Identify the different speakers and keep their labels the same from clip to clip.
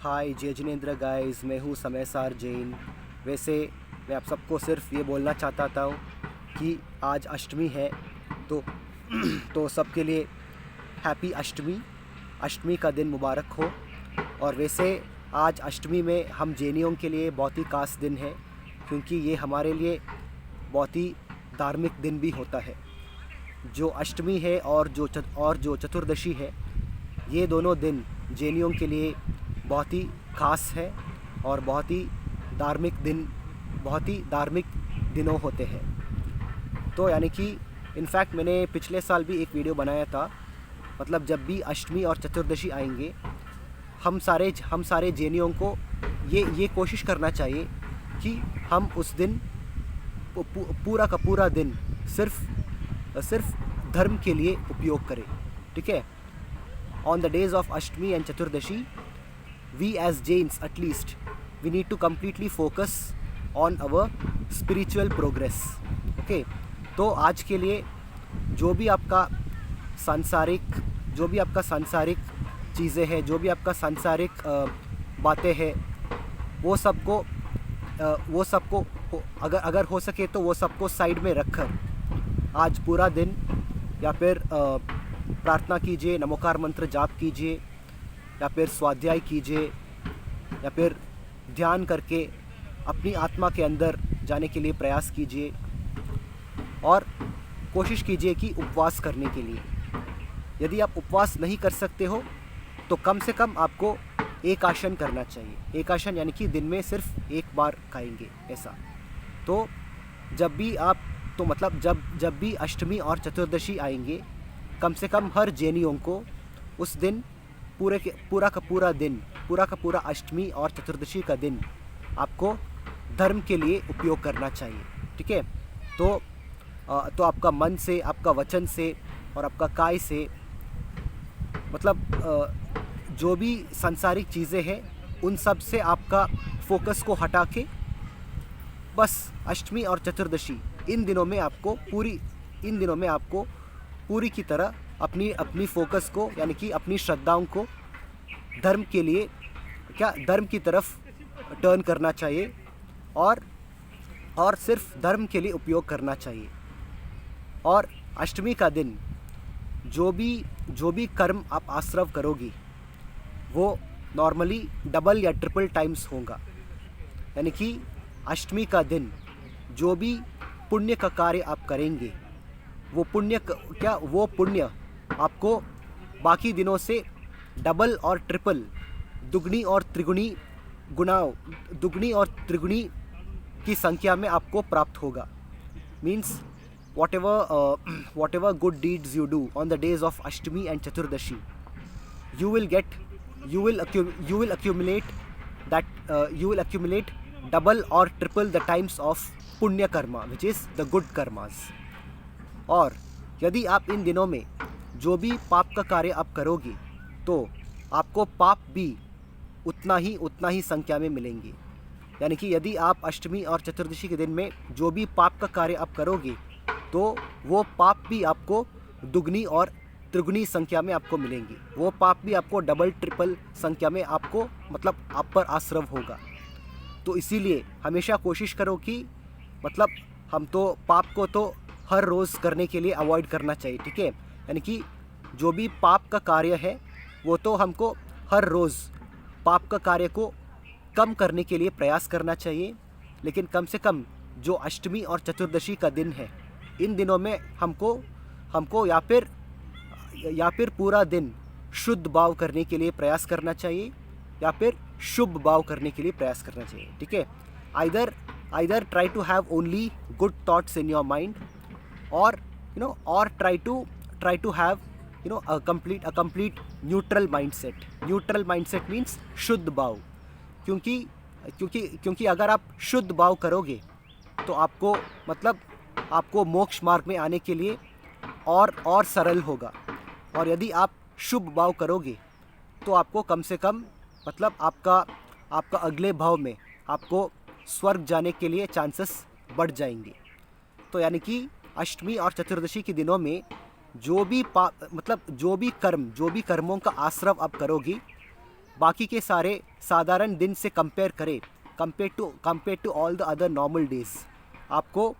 Speaker 1: हाय जय जिनेंद्र गाइस, मैं हूँ समय सार जैन। वैसे मैं आप सबको सिर्फ ये बोलना चाहता था कि आज अष्टमी है, तो तो सबके लिए हैप्पी अष्टमी। अष्टमी का दिन मुबारक हो। और वैसे आज अष्टमी में हम जैनियों के लिए बहुत ही खास दिन है, क्योंकि ये हमारे लिए बहुत ही धार्मिक दिन भी होता है। जो अष्टमी है और जो चतुर्दशी है, ये दोनों दिन जैनियों के लिए बहुत ही खास है और बहुत ही धार्मिक दिनों होते हैं। तो यानी कि इनफैक्ट मैंने पिछले साल भी एक वीडियो बनाया था। मतलब जब भी अष्टमी और चतुर्दशी आएंगे, हम सारे जैनियों को ये कोशिश करना चाहिए कि हम उस दिन पूरा का पूरा दिन सिर्फ धर्म के लिए उपयोग करें। ठीक है। On the days of Ashtami and Chaturdashi, we as Jains at least, we need to completely focus on our spiritual progress. Okay? तो आज के लिए जो भी आपका सांसारिक चीज़ें हैं, जो भी आपका सांसारिक बातें हैं, वो सबको अगर हो सके तो वो सबको साइड में रखकर आज पूरा दिन या फिर प्रार्थना कीजिए, नमोकार मंत्र जाप कीजिए, या फिर स्वाध्याय कीजिए, या फिर ध्यान करके अपनी आत्मा के अंदर जाने के लिए प्रयास कीजिए। और कोशिश कीजिए कि उपवास करने के लिए, यदि आप उपवास नहीं कर सकते हो तो कम से कम आपको एक आसन करना चाहिए। एक आसन यानी कि दिन में सिर्फ एक बार खाएंगे, ऐसा। तो जब भी अष्टमी और चतुर्दशी आएंगे, कम से कम हर जैनियों को उस दिन पूरा का पूरा अष्टमी और चतुर्दशी का दिन आपको धर्म के लिए उपयोग करना चाहिए। ठीक है। तो आपका मन से, आपका वचन से और आपका काय से, मतलब जो भी सांसारिक चीज़ें हैं उन सब से आपका फोकस को हटा के बस अष्टमी और चतुर्दशी इन दिनों में आपको पूरी की तरह अपनी फोकस को, यानी कि अपनी श्रद्धाओं को धर्म की तरफ टर्न करना चाहिए और सिर्फ धर्म के लिए उपयोग करना चाहिए। और अष्टमी का दिन जो भी कर्म आप आश्रव करोगी वो नॉर्मली डबल या ट्रिपल टाइम्स होगा। यानी कि अष्टमी का दिन जो भी पुण्य का कार्य आप करेंगे, वो पुण्य आपको बाकी दिनों से डबल और ट्रिपल, दुगनी और त्रिगुणी की संख्या में आपको प्राप्त होगा। Means whatever good deeds you do on the days of Ashtami and Chaturdashi, you will accumulate double or triple the times of punya karma, which is the good karmas. और यदि आप इन दिनों में जो भी पाप का कार्य आप करोगे तो आपको पाप भी उतना ही संख्या में मिलेंगे। यानी कि यदि आप अष्टमी और चतुर्दशी के दिन में जो भी पाप का कार्य आप करोगे तो वो पाप भी आपको दुगनी और त्रिगुनी संख्या में आपको मिलेंगे। वो पाप भी आपको डबल ट्रिपल संख्या में आपको, मतलब आप पर आश्रव होगा। तो इसीलिए हमेशा कोशिश करो कि मतलब हम तो पाप को तो हर रोज़ करने के लिए अवॉइड करना चाहिए। ठीक है। यानी कि जो भी पाप का कार्य है वो तो हमको हर रोज़ पाप का कार्य को कम करने के लिए प्रयास करना चाहिए। लेकिन कम से कम जो अष्टमी और चतुर्दशी का दिन है, इन दिनों में हमको या फिर पूरा दिन शुद्ध भाव करने के लिए प्रयास करना चाहिए, या फिर शुभ भाव करने के लिए प्रयास करना चाहिए। ठीक है। Either try to have only good thoughts in your mind, और try to have a complete neutral mindset. Neutral mindset means शुद्ध भाव। क्योंकि अगर आप शुद्ध भाव करोगे तो आपको मोक्ष मार्ग में आने के लिए और सरल होगा। और यदि आप शुभ भाव करोगे तो आपको कम से कम, मतलब आपका अगले भाव में आपको स्वर्ग जाने के लिए चांसेस बढ़ जाएंगे। तो यानी कि अष्टमी और चतुर्दशी के दिनों में जो भी कर्मों का आश्रव आप करोगी, बाकी के सारे साधारण दिन से compare to all the other normal days आपको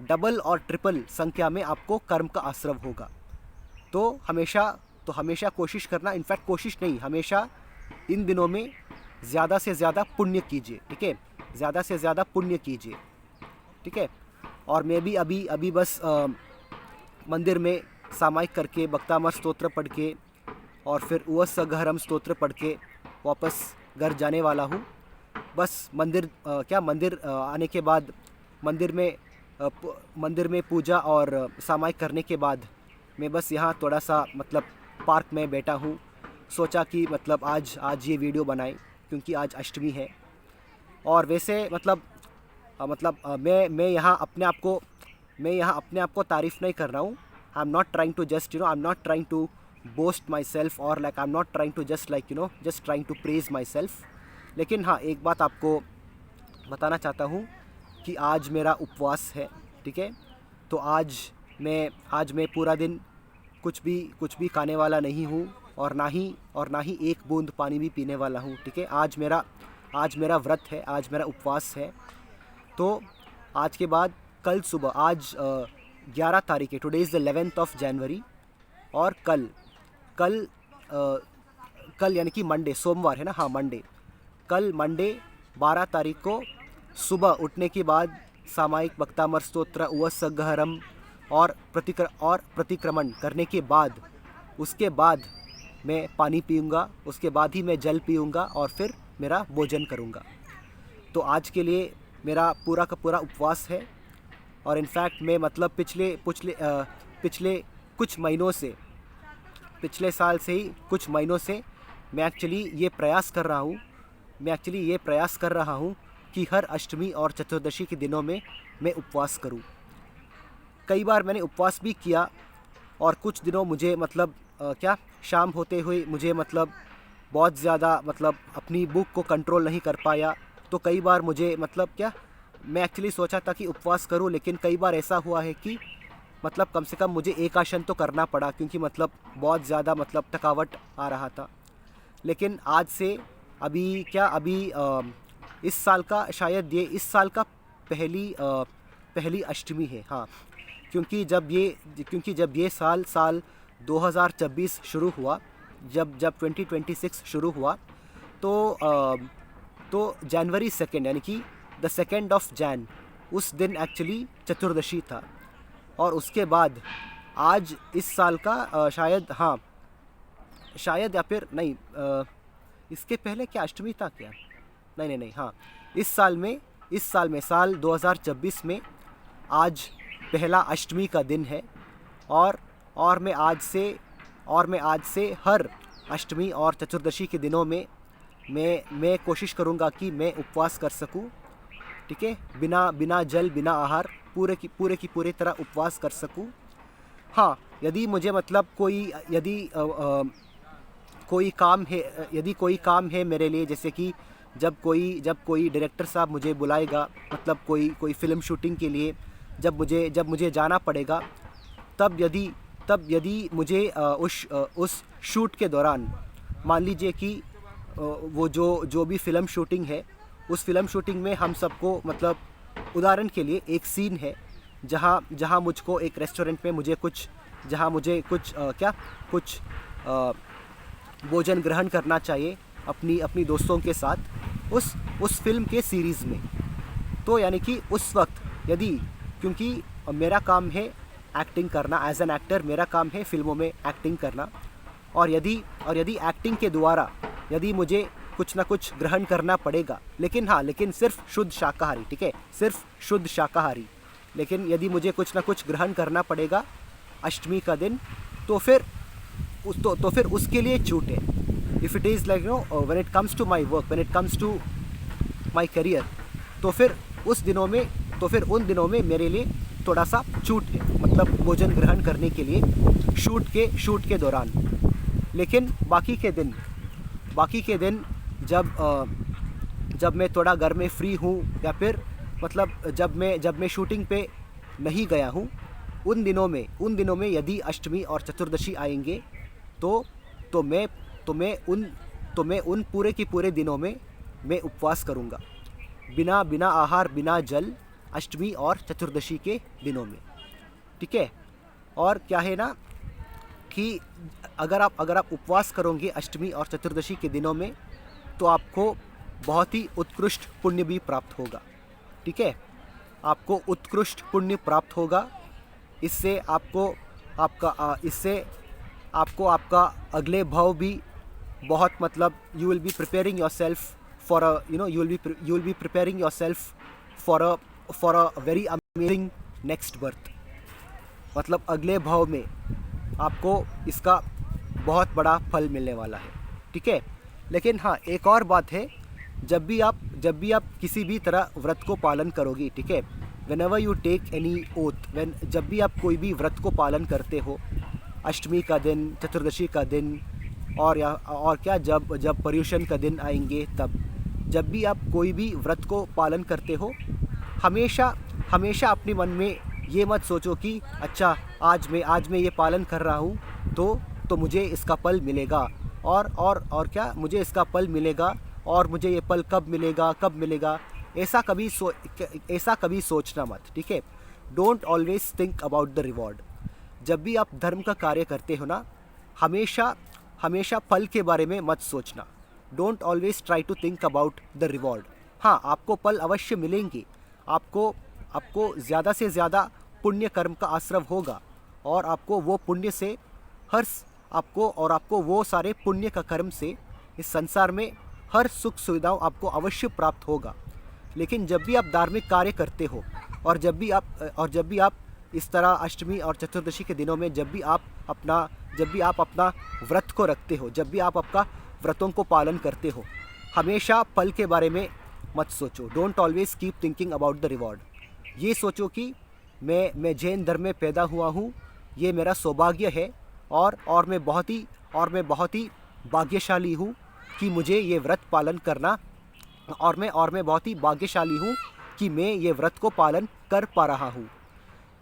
Speaker 1: डबल और ट्रिपल संख्या में आपको कर्म का आश्रव होगा। तो हमेशा कोशिश करना, इनफैक्ट कोशिश नहीं, हमेशा इन दिनों में ज़्यादा से ज़्यादा पुण्य कीजिए, ठीक है, ज़्यादा से ज़्यादा पुण्य कीजिए, ठीक है। और मैं भी अभी बस मंदिर में सामायिक करके बक्तामर स्तोत्र पढ़ के और फिर उवसगहरम स्तोत्र पढ़ के वापस घर जाने वाला हूँ। बस मंदिर आने के बाद मंदिर में पूजा और सामायिक करने के बाद मैं बस यहाँ थोड़ा सा मतलब पार्क में बैठा हूँ। सोचा कि मतलब आज ये वीडियो बनाएं क्योंकि आज अष्टमी है। और वैसे मैं यहाँ अपने आप को तारीफ़ नहीं कर रहा हूँ। I am not trying to just I am not trying to boast myself और I am not trying to just trying to praise myself. लेकिन हाँ, एक बात आपको बताना चाहता हूँ कि आज मेरा उपवास है, ठीक है। तो आज मैं पूरा दिन कुछ भी खाने वाला नहीं हूँ और ना ही एक बूंद पानी भी पीने वाला हूँ, ठीक है। आज मेरा व्रत है, आज मेरा उपवास है। तो आज के बाद कल सुबह, आज 11 तारीख है, today is the 11th of January, और कल यानी कि मंडे, सोमवार है ना, हाँ मंडे, कल मंडे 12 तारीख को सुबह उठने के बाद सामायिक बक्तामर स्तोत्र उवसगहरम और प्रतिक्रमण करने के बाद उसके बाद मैं पानी पीऊँगा, उसके बाद ही मैं जल पीऊँगा और फिर मेरा भोजन करूँगा। तो आज के लिए मेरा पूरा का पूरा उपवास है। और इनफैक्ट मैं मतलब पिछले साल से ही कुछ महीनों से मैं एक्चुअली ये प्रयास कर रहा हूँ कि हर अष्टमी और चतुर्दशी के दिनों में मैं उपवास करूँ। कई बार मैंने उपवास भी किया और कुछ दिनों मुझे शाम होते हुए मुझे बहुत ज़्यादा अपनी भूख को कंट्रोल नहीं कर पाया। तो कई बार मुझे मैं एक्चुअली सोचा था कि उपवास करूं, लेकिन कई बार ऐसा हुआ है कि कम से कम मुझे एक आसन तो करना पड़ा क्योंकि बहुत ज़्यादा थकावट आ रहा था। लेकिन आज से इस साल का शायद ये इस साल का पहली अष्टमी है, हाँ, क्योंकि जब ये साल 2026 शुरू हुआ, जब 2026 शुरू हुआ, तो जनवरी 2 यानी कि द 2 ऑफ जैन, उस दिन एक्चुअली चतुर्दशी था। और उसके बाद आज इस साल का शायद या फिर नहीं, इसके पहले क्या अष्टमी था क्या? नहीं, हाँ, इस साल में साल 2026 में आज पहला अष्टमी का दिन है। और मैं आज से हर अष्टमी और चतुर्दशी के दिनों में मैं कोशिश करूँगा कि मैं उपवास कर सकूँ, ठीक है, बिना जल बिना आहार पूरी तरह उपवास कर सकूँ। हाँ, यदि मुझे कोई काम है मेरे लिए, जैसे कि जब कोई डायरेक्टर साहब मुझे बुलाएगा, कोई फ़िल्म शूटिंग के लिए जब मुझे जाना पड़ेगा, तब यदि मुझे उस शूट के दौरान, मान लीजिए कि वो जो भी फ़िल्म शूटिंग है, उस फ़िल्म शूटिंग में हम सबको उदाहरण के लिए एक सीन है जहाँ मुझको एक रेस्टोरेंट में मुझे कुछ भोजन ग्रहण करना चाहिए अपनी दोस्तों के साथ उस फिल्म के सीरीज़ में। तो यानी कि उस वक्त क्योंकि मेरा काम है एक्टिंग करना, एज एन एक्टर मेरा काम है फिल्मों में एक्टिंग करना, और यदि एक्टिंग के द्वारा यदि मुझे कुछ ना कुछ ग्रहण करना पड़ेगा, लेकिन सिर्फ शुद्ध शाकाहारी, ठीक है, सिर्फ शुद्ध शाकाहारी, लेकिन यदि मुझे कुछ ना कुछ ग्रहण करना पड़ेगा अष्टमी का दिन, तो फिर उसके लिए छूट है। If it is when it comes to my work, when it comes to my career, तो फिर उन दिनों में मेरे लिए थोड़ा सा छूट है, भोजन ग्रहण करने के लिए शूट के दौरान। लेकिन बाकी के दिन जब मैं थोड़ा घर में फ्री हूँ, या फिर जब मैं शूटिंग पे नहीं गया हूँ, उन दिनों में यदि अष्टमी और चतुर्दशी आएंगे तो तो मैं उन पूरे के पूरे दिनों में मैं उपवास करूँगा, बिना बिना आहार बिना जल, अष्टमी और चतुर्दशी के दिनों में, ठीक है। और क्या है ना कि अगर आप उपवास करोगे अष्टमी और चतुर्दशी के दिनों में तो आपको बहुत ही उत्कृष्ट पुण्य भी प्राप्त होगा, ठीक है। आपको उत्कृष्ट पुण्य प्राप्त होगा। इससे आपको आपका अगले भाव भी बहुत मतलब you will be preparing your self for a you will be preparing your self for a very amazing next birth. मतलब अगले भाव में आपको इसका बहुत बड़ा फल मिलने वाला है, ठीक है। लेकिन हाँ, एक और बात है, जब भी आप किसी भी तरह व्रत को पालन करोगी, ठीक है, whenever you take any oath, जब भी आप कोई भी व्रत को पालन करते हो, अष्टमी का दिन, चतुर्दशी का दिन, और क्या जब पर्युषण का दिन आएंगे, तब जब भी आप कोई भी व्रत को पालन करते हो, हमेशा अपने मन में ये मत सोचो कि अच्छा आज मैं ये पालन कर रहा हूँ तो मुझे इसका फल मिलेगा, और क्या मुझे इसका फल मिलेगा, और मुझे ये फल कब मिलेगा, ऐसा कभी सोचना मत, ठीक है। Don't always think about the reward. जब भी आप धर्म का कार्य करते हो ना, हमेशा फल के बारे में मत सोचना। Don't always try to think about the reward. हाँ, आपको फल अवश्य मिलेंगे, आपको ज़्यादा से ज़्यादा पुण्य कर्म का आश्रव होगा, और आपको वो पुण्य से आपको वो सारे पुण्य का कर्म से इस संसार में हर सुख सुविधाओं आपको अवश्य प्राप्त होगा। लेकिन जब भी आप धार्मिक कार्य करते हो, और जब भी आप इस तरह अष्टमी और चतुर्दशी के दिनों में जब भी आप अपना व्रत को रखते हो, जब भी आप आपका व्रतों को पालन करते हो, हमेशा फल के बारे में मत सोचो। Don't always keep thinking about the reward. ये सोचो कि मैं जैन धर्म में पैदा हुआ हूँ, ये मेरा सौभाग्य है, और मैं बहुत ही भाग्यशाली हूँ कि मुझे ये व्रत पालन करना, और मैं बहुत ही भाग्यशाली हूँ कि मैं ये व्रत को पालन कर पा रहा हूँ।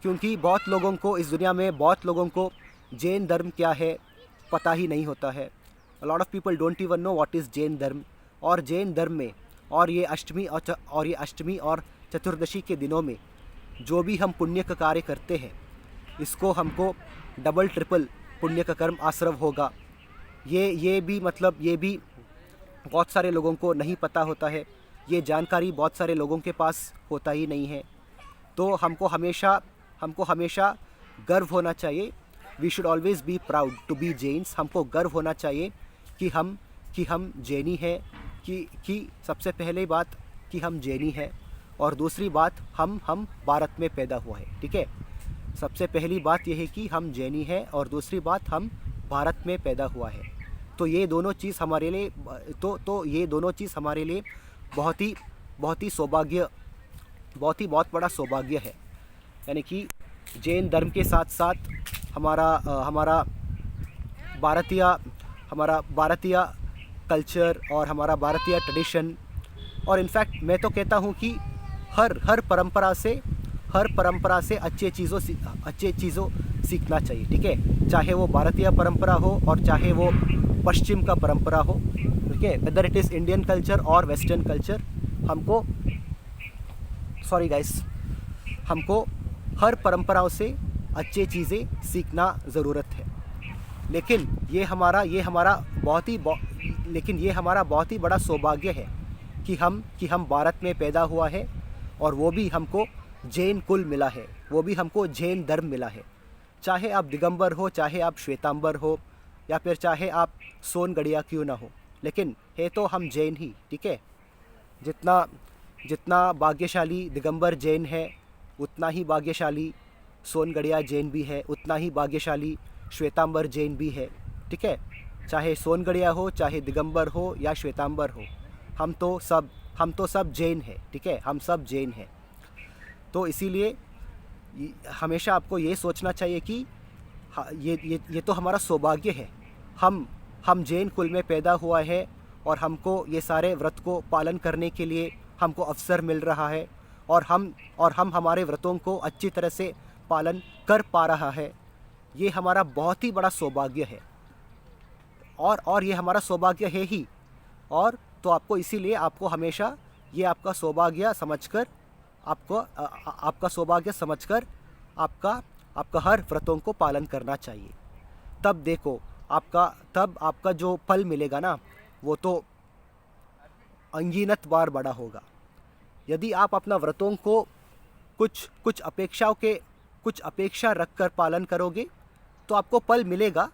Speaker 1: क्योंकि इस दुनिया में बहुत लोगों को जैन धर्म क्या है पता ही नहीं होता है। A lot of people don't even know what is Jain धर्म। और जैन धर्म में और ये अष्टमी और चतुर्दशी के दिनों में जो भी हम पुण्य का कार्य करते हैं, इसको हमको डबल ट्रिपल पुण्य का कर्म आश्रव होगा। ये भी बहुत सारे लोगों को नहीं पता होता है, ये जानकारी बहुत सारे लोगों के पास होता ही नहीं है। तो हमको हमेशा गर्व होना चाहिए। We should always be proud to be Jains. हमको गर्व होना चाहिए कि हम जैनी हैं, कि सबसे पहले बात कि हम जैनी हैं, और दूसरी बात हम भारत में पैदा हुआ है, ठीक है। सबसे पहली बात यह है कि हम जैनी हैं, और दूसरी बात हम भारत में पैदा हुआ है। तो ये दोनों चीज़ हमारे लिए बहुत बड़ा सौभाग्य है। यानी कि जैन धर्म के साथ साथ हमारा भारतीय कल्चर और हमारा भारतीय ट्रेडिशन, और इनफैक्ट मैं तो कहता हूँ कि हर परंपरा से अच्छे चीज़ों सीखना चाहिए, ठीक है। चाहे वो भारतीय परंपरा हो और चाहे वो पश्चिम का परंपरा हो, ठीक है। Whether it is Indian culture और वेस्टर्न कल्चर, हमको हर परंपराओं से अच्छी चीज़ें सीखना ज़रूरत है। लेकिन ये हमारा बहुत ही बड़ा सौभाग्य है कि हम भारत में पैदा हुआ है, और वो भी हमको जैन कुल मिला है, वो भी हमको जैन धर्म मिला है। चाहे आप दिगंबर हो, चाहे आप श्वेतांबर हो, या फिर चाहे आप सोनगढ़िया क्यों ना हो, लेकिन है तो हम जैन ही, ठीक है। जितना भाग्यशाली दिगंबर जैन है, उतना ही भाग्यशाली सोनगढ़िया जैन भी है, उतना ही भाग्यशाली श्वेतांबर जैन भी है, ठीक है। चाहे सोनगढ़िया हो, चाहे दिगंबर हो या श्वेतांबर हो, हम तो सब जैन हैं, ठीक है। हम सब जैन हैं। तो इसीलिए हमेशा आपको ये सोचना चाहिए कि ये तो हमारा सौभाग्य है, हम जैन कुल में पैदा हुआ है, और हमको ये सारे व्रत को पालन करने के लिए हमको अवसर मिल रहा है, और हम हमारे व्रतों को अच्छी तरह से पालन कर पा रहा है। ये हमारा बहुत ही बड़ा सौभाग्य है, और ये हमारा सौभाग्य है ही और तो आपको इसीलिए आपको हमेशा ये आपका सौभाग्य समझकर आपका सौभाग्य समझकर आपका हर व्रतों को पालन करना चाहिए। तब देखो आपका जो फल मिलेगा ना, वो तो अनगिनत बार बड़ा होगा। यदि आप अपना व्रतों को कुछ अपेक्षा रखकर पालन करोगे तो आपको फल मिलेगा,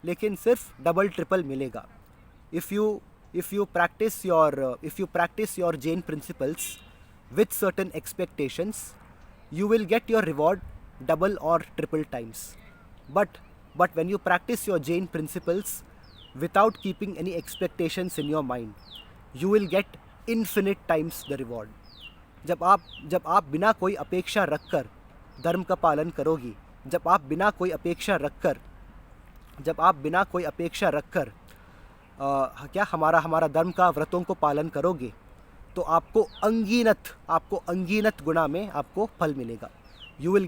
Speaker 1: लेकिन सिर्फ डबल ट्रिपल मिलेगा। If you practice your Jain principles with certain expectations, you will get your reward double or triple times. But when you practice your Jain principles without keeping any expectations in your mind, you will get infinite times the reward. जब आप बिना कोई अपेक्षा रखकर धर्म का पालन करोगी, जब आप बिना कोई अपेक्षा रखकर हमारा धर्म का व्रतों को पालन करोगे, तो आपको अनगिनत गुना में आपको फल मिलेगा। You will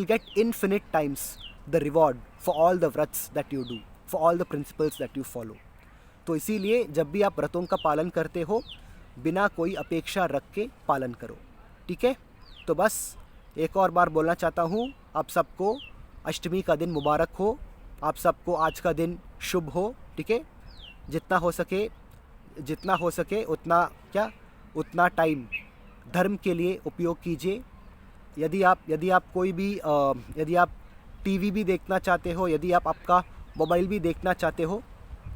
Speaker 1: get infinite times the reward for all the व्रत्स that you do, for all the principles that you follow. तो इसीलिए जब भी आप व्रतों का पालन करते हो, बिना कोई अपेक्षा रख के पालन करो, ठीक है। तो बस एक और बार बोलना चाहता हूँ, आप सबको अष्टमी का दिन मुबारक हो, आप सबको आज का दिन शुभ हो, ठीक है। जितना हो सके उतना टाइम धर्म के लिए उपयोग कीजिए। यदि आप टीवी भी देखना चाहते हो, यदि आप आपका मोबाइल भी देखना चाहते हो,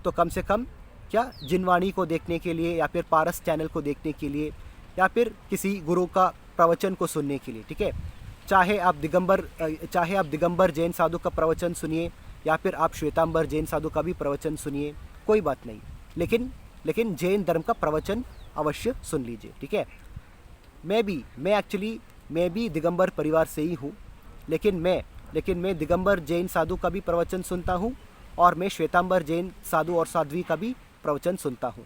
Speaker 1: तो कम से कम जिनवाणी को देखने के लिए, या फिर पारस चैनल को देखने के लिए, या फिर किसी गुरु का प्रवचन को सुनने के लिए, ठीक है। चाहे आप दिगंबर जैन साधु का प्रवचन सुनिए, या फिर आप श्वेतांबर जैन साधु का भी प्रवचन सुनिए, कोई बात नहीं, लेकिन जैन धर्म का प्रवचन अवश्य सुन लीजिए, ठीक है। मैं भी दिगंबर परिवार से ही हूँ, लेकिन मैं दिगंबर जैन साधु का भी प्रवचन सुनता हूँ, और मैं श्वेतांबर जैन साधु और साध्वी का भी प्रवचन सुनता हूँ।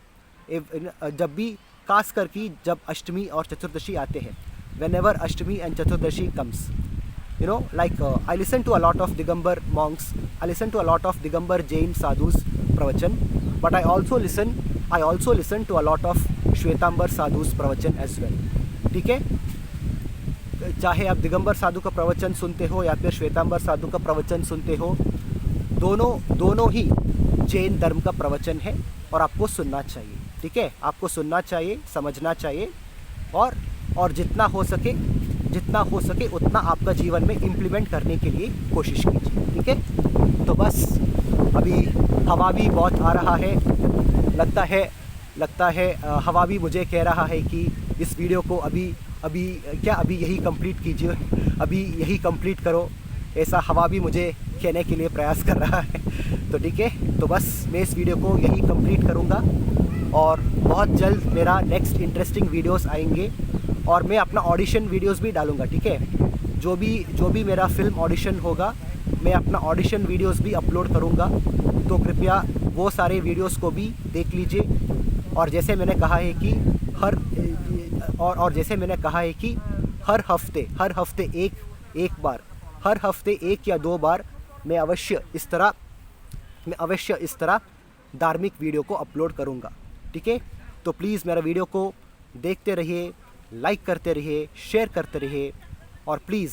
Speaker 1: जब भी खास करके जब अष्टमी और चतुर्दशी आते हैं, whenever Ashtami and Chaturdashi comes, I listen to a lot of Digambar monks, I listen to a lot of Digambar Jain sadhus pravachan, but I also listen to a lot of Shwetambar sadhus pravachan as well, ठीक है। चाहे आप दिगंबर साधु का प्रवचन सुनते हो या फिर श्वेतांबर साधु का प्रवचन सुनते हो, दोनों ही जैन धर्म का प्रवचन है, और आपको सुनना चाहिए, ठीक है। आपको सुनना चाहिए, समझना चाहिए, और जितना हो सके उतना आपका जीवन में इम्प्लीमेंट करने के लिए कोशिश कीजिए, ठीक है। तो बस अभी हवा भी बहुत आ रहा है, लगता है हवा भी मुझे कह रहा है कि इस वीडियो को अभी यही कंप्लीट कीजिए, अभी यही कंप्लीट करो, ऐसा हवा भी मुझे कहने के लिए प्रयास कर रहा है। तो ठीक है, तो बस मैं इस वीडियो को यही कंप्लीट करूँगा, और बहुत जल्द मेरा नेक्स्ट इंटरेस्टिंग वीडियोस आएंगे, और मैं अपना ऑडिशन वीडियोस भी डालूँगा, ठीक है। जो भी मेरा फिल्म ऑडिशन होगा, मैं अपना ऑडिशन वीडियोस भी अपलोड करूँगा, तो कृपया वो सारे वीडियोस को भी देख लीजिए। और जैसे मैंने कहा है कि हर हफ्ते एक या दो बार मैं अवश्य इस तरह धार्मिक वीडियो को अपलोड करूँगा, ठीक है। तो प्लीज़ मेरा वीडियो को देखते रहिए, लाइक करते रहिए, शेयर करते रहिए, और प्लीज़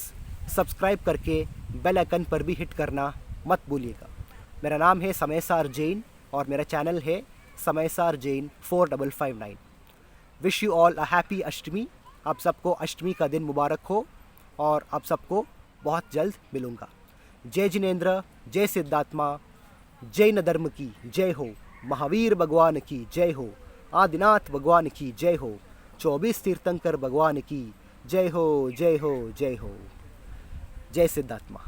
Speaker 1: सब्सक्राइब करके बेल आइकन पर भी हिट करना मत भूलिएगा। मेरा नाम है समयसार जैन, और मेरा चैनल है Samaysar Jain 4559। Wish you all a happy Ashtami. आप सबको अष्टमी का दिन मुबारक हो, और आप सबको बहुत जल्द मिलूँगा। जय जिनेंद्र, जय सिद्धात्मा, जैन धर्म की जय हो, महावीर भगवान की जय हो, आदिनाथ भगवान की जय हो, 24 तीर्थंकर भगवान की जय हो, जय हो, जय हो। जय सिद्धात्मा।